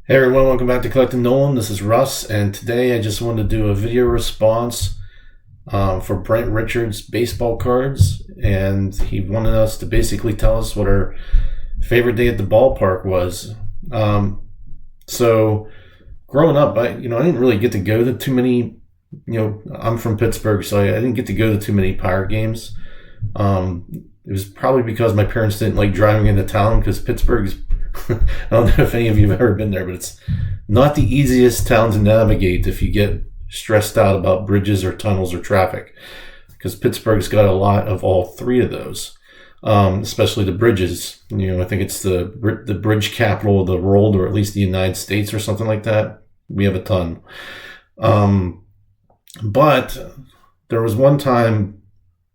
Hey everyone, welcome back to Collecting Nolan. This is Russ, and today I just wanted to do a video response for Brent Richards' baseball cards, and he wanted us to basically tell us what our favorite day at the ballpark was. So, growing up, I didn't really get to go to too many. I'm from Pittsburgh, so I didn't get to go to too many Pirate games. It was probably because my parents didn't like driving into town because Pittsburgh's I don't know if any of you have ever been there, but it's not the easiest town to navigate if you get stressed out about bridges or tunnels or traffic, because Pittsburgh's got a lot of all three of those, especially the bridges. I think it's the bridge capital of the world, or at least the United States, or something like that. We have a ton. But there was one time,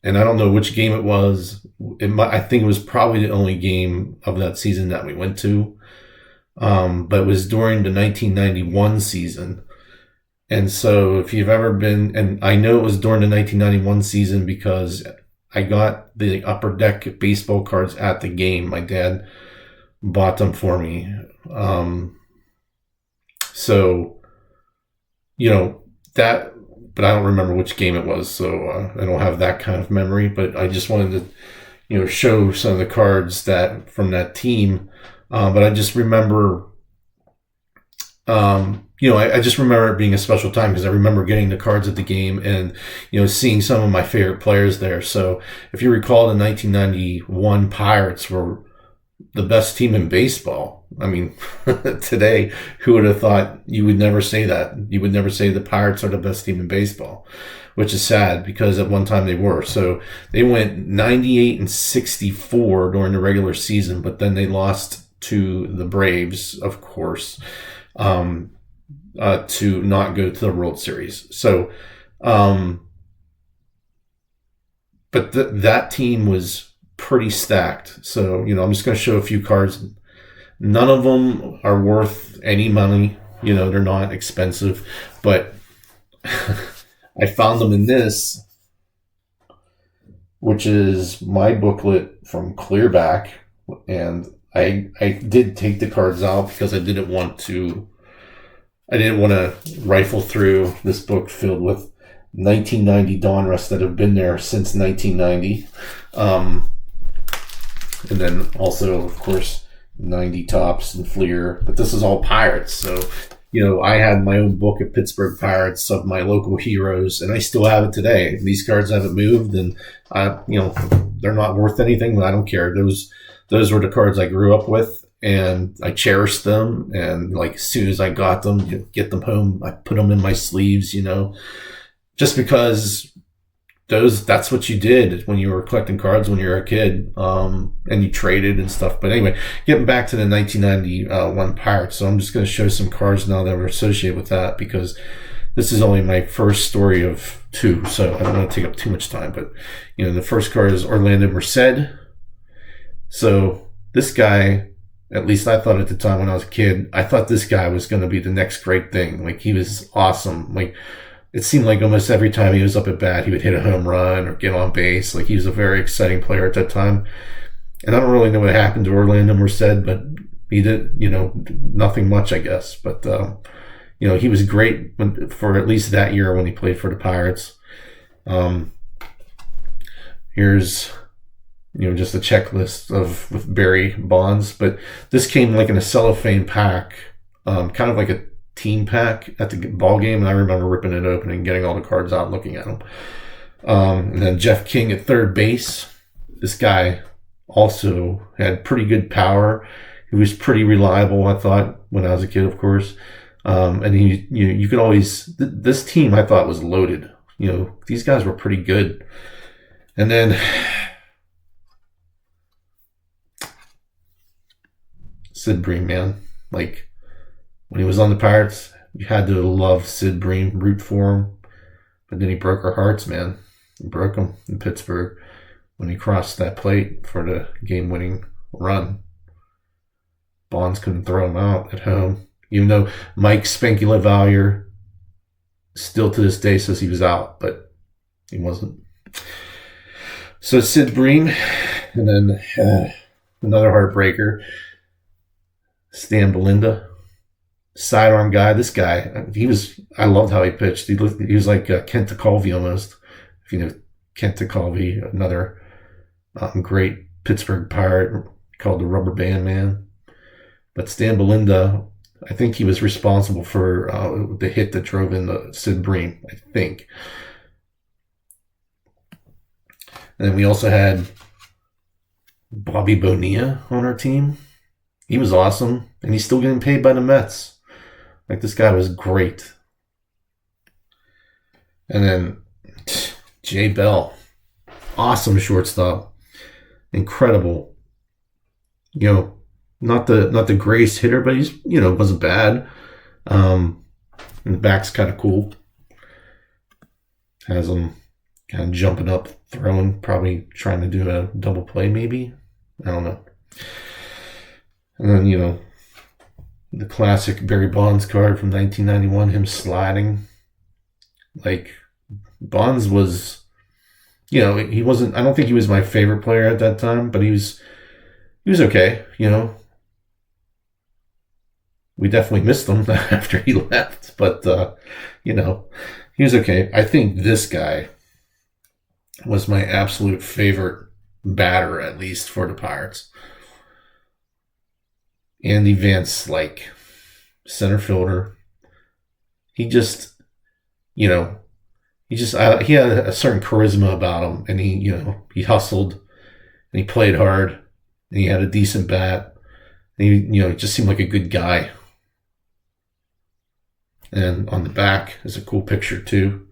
and I don't know which game it was. I think it was probably the only game of that season that we went to. But it was during the 1991 season. And so if you've ever been, and I know it was during the 1991 season because I got the Upper Deck baseball cards at the game. My dad bought them for me. That, but I don't remember which game it was, so I don't have that kind of memory. But I just wanted to, show some of the cards that from that team. But I just remember, I just remember it being a special time because I remember getting the cards at the game and, seeing some of my favorite players there. So if you recall, the 1991 Pirates were the best team in baseball. I mean, today, who would have thought you would never say that? You would never say the Pirates are the best team in baseball, which is sad because at one time they were. So they went 98-64 during the regular season, but then they lost to the Braves, of course, to not go to the World Series. So, but that team was pretty stacked. So, I'm just going to show a few cards. None of them are worth any money. They're not expensive, but I found them in this, which is my booklet from Clearback. And I did take the cards out because I didn't want to rifle through this book filled with 1990 Donruss that have been there since 1990. And then also, of course, 90 Tops and Fleer. But this is all Pirates. So, I had my own book of Pittsburgh Pirates of my local heroes, and I still have it today. These cards haven't moved, and they're not worth anything, but I don't care. Those were the cards I grew up with, and I cherished them. And like as soon as I got them, get them home, I put them in my sleeves, just because that's what you did when you were collecting cards when you were a kid, and you traded and stuff. But anyway, getting back to the 1991 Pirates. So I'm just going to show some cards now that were associated with that because this is only my first story of two, so I don't want to take up too much time. But, the first card is Orlando Merced. So this guy, at least I thought at the time when I was a kid, I thought this guy was going to be the next great thing. Like, he was awesome. Like, it seemed like almost every time he was up at bat, he would hit a home run or get on base. Like, he was a very exciting player at that time. And I don't really know what happened to Orlando Merced, but he did, nothing much, I guess. But, he was great for at least that year when he played for the Pirates. Here's, just a checklist with Barry Bonds. But this came like in a cellophane pack, kind of like a team pack at the ball game, and I remember ripping it open and getting all the cards out and looking at them. And then Jeff King at third base. This guy also had pretty good power. He was pretty reliable, I thought, when I was a kid, of course. And you could always, this team I thought was loaded. These guys were pretty good. And then Sid Bream, man, like, when he was on the Pirates, you had to love Sid Bream, root for him. But then he broke our hearts, man. He broke them in Pittsburgh when he crossed that plate for the game-winning run. Bonds couldn't throw him out at home. Even though Mike Spanky LaValliere still to this day says he was out, but he wasn't. So Sid Bream, and then another heartbreaker, Stan Belinda. sidearm guy. This guy, I loved how he pitched. He was like Kent Tekulve almost. If you know Kent Tekulve, another great Pittsburgh Pirate called the Rubber Band Man. But Stan Belinda, I think he was responsible for the hit that drove in the Sid Bream, I think. And then we also had Bobby Bonilla on our team. He was awesome, and he's still getting paid by the Mets. Like, this guy was great. And then Jay Bell, awesome shortstop, incredible. You know, not the greatest hitter, but he's, you know, wasn't bad. And the back's kind of cool. Has him kind of jumping up, throwing, probably trying to do a double play, maybe. I don't know. And then, you know, the classic Barry Bonds card from 1991, him sliding. Like, Bonds was, you know, he wasn't, I don't think he was my favorite player at that time, but he was okay, you know. We definitely missed him after he left, but, you know, he was okay. I think this guy was my absolute favorite batter, at least, for the Pirates. Andy Van Slyke, center fielder. He just, you know, he had a certain charisma about him, and he hustled, and he played hard, and he had a decent bat, and he just seemed like a good guy. And on the back is a cool picture too.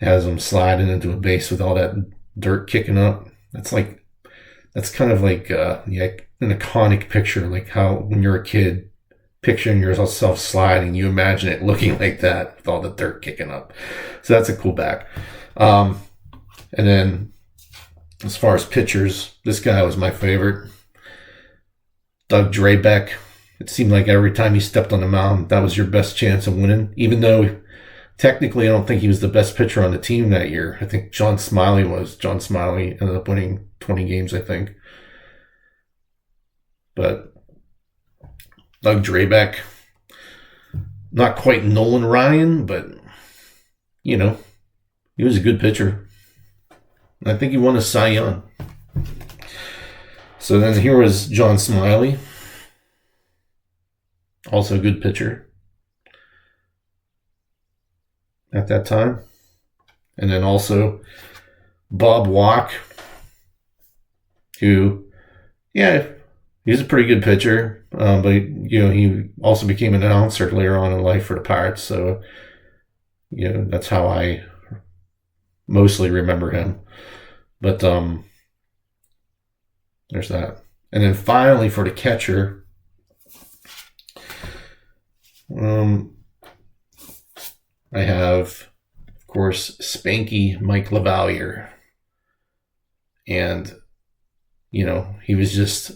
It has him sliding into a base with all that dirt kicking up. That's kind of like an iconic picture, like how when you're a kid picturing yourself sliding, you imagine it looking like that with all the dirt kicking up. So that's a cool back. And then as far as pitchers, this guy was my favorite. Doug Drabeck. It seemed like every time he stepped on the mound, that was your best chance of winning. Even though technically I don't think he was the best pitcher on the team that year. I think John Smiley was. John Smiley ended up winning 20 games, I think. But Doug Drabeck, not quite Nolan Ryan, but, you know, he was a good pitcher. I think he won a Cy Young. So then here was John Smiley. Also a good pitcher at that time. And then also Bob Walk, who, yeah, he's a pretty good pitcher. But, he also became an announcer later on in life for the Pirates. So, that's how I mostly remember him. But there's that. And then finally for the catcher, I have, of course, Spanky Mike LaValliere. And, he was just,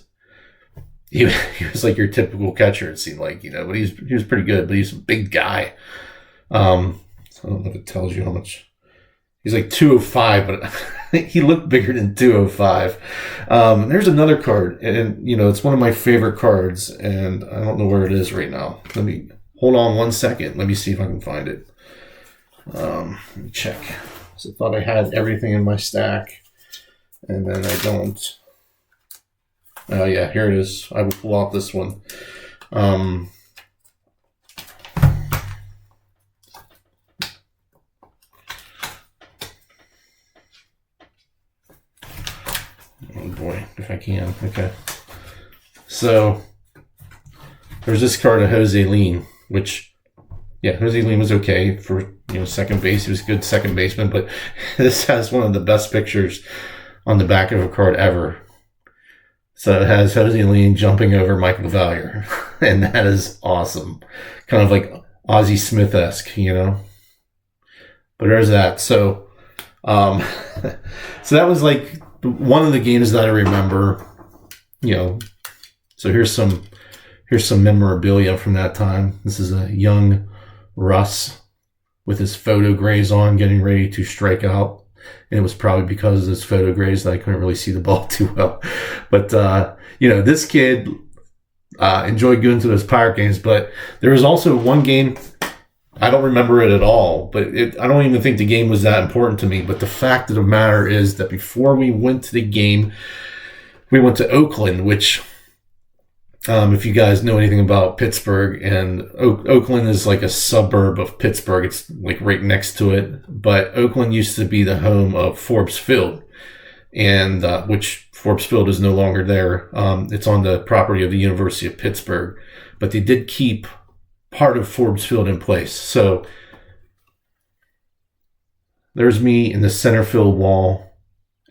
he was like your typical catcher, it seemed like, but he was pretty good, but he's a big guy. So I don't know if it tells you how much. He's like 205, but he looked bigger than 205. There's another card, and it's one of my favorite cards, and I don't know where it is right now. Let me hold on 1 second. Let me see if I can find it. Let me check. So I thought I had everything in my stack, and then I don't. Oh yeah, here it is. I will pull out this one. Oh boy, if I can. Okay. So there's this card of Jose Lean, which, yeah, Jose Lean was okay for second base. He was a good second baseman, but this has one of the best pictures on the back of a card ever. So it has Jose Lean jumping over Mike LaValliere, and that is awesome. Kind of like Ozzie Smith-esque, But there's that. So, so that was like one of the games that I remember, So here's some memorabilia from that time. This is a young Russ with his photo grays on, getting ready to strike out. And it was probably because of his photo grays that I couldn't really see the ball too well. But, this kid, enjoyed going to those pirate games. But there was also one game, I don't remember it at all, but I don't even think the game was that important to me. But the fact of the matter is that before we went to the game, we went to Oakland, which, if you guys know anything about Pittsburgh, and Oakland is like a suburb of Pittsburgh. It's like right next to it. But Oakland used to be the home of Forbes Field, and which Forbes Field is no longer there. It's on the property of the University of Pittsburgh. But they did keep part of Forbes Field in place. So there's me in the center field wall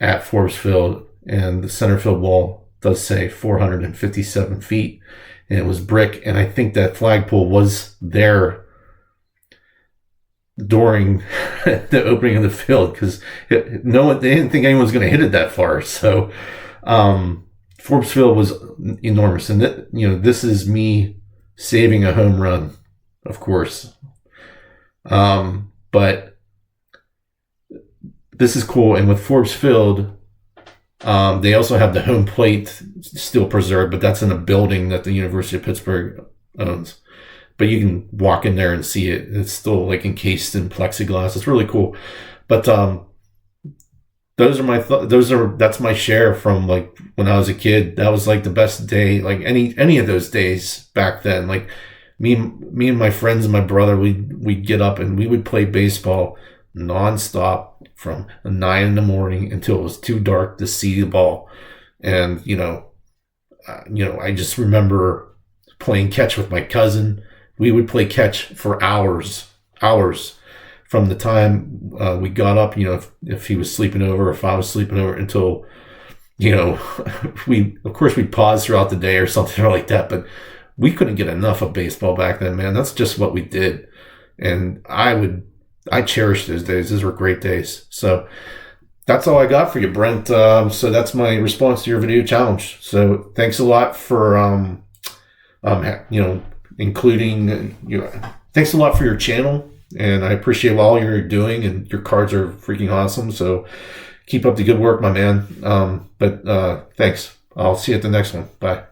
at Forbes Field, and the center field wall does say 457 feet, and it was brick. And I think that flagpole was there during the opening of the field, because they didn't think anyone was going to hit it that far. So Forbes Field was enormous, and this is me saving a home run, of course. But this is cool. And with Forbes Field, they also have the home plate still preserved, but that's in a building that the University of Pittsburgh owns. But you can walk in there and see it. It's still like encased in plexiglass. It's really cool. But that's my share from like when I was a kid. That was like the best day, like any of those days back then. Like me and my friends and my brother, we'd get up and we would play baseball nonstop from 9 a.m. until it was too dark to see the ball. And I just remember playing catch with my cousin. We would play catch for hours from the time we got up, if he was sleeping over, if I was sleeping over, until, we'd pause throughout the day or something like that. But we couldn't get enough of baseball back then, man. That's just what we did. And I cherish those days. Those were great days. So that's all I got for you, Brent. So that's my response to your video challenge. So thanks a lot for, including, thanks a lot for your channel. And I appreciate all you're doing, and your cards are freaking awesome. So keep up the good work, my man. But thanks. I'll see you at the next one. Bye.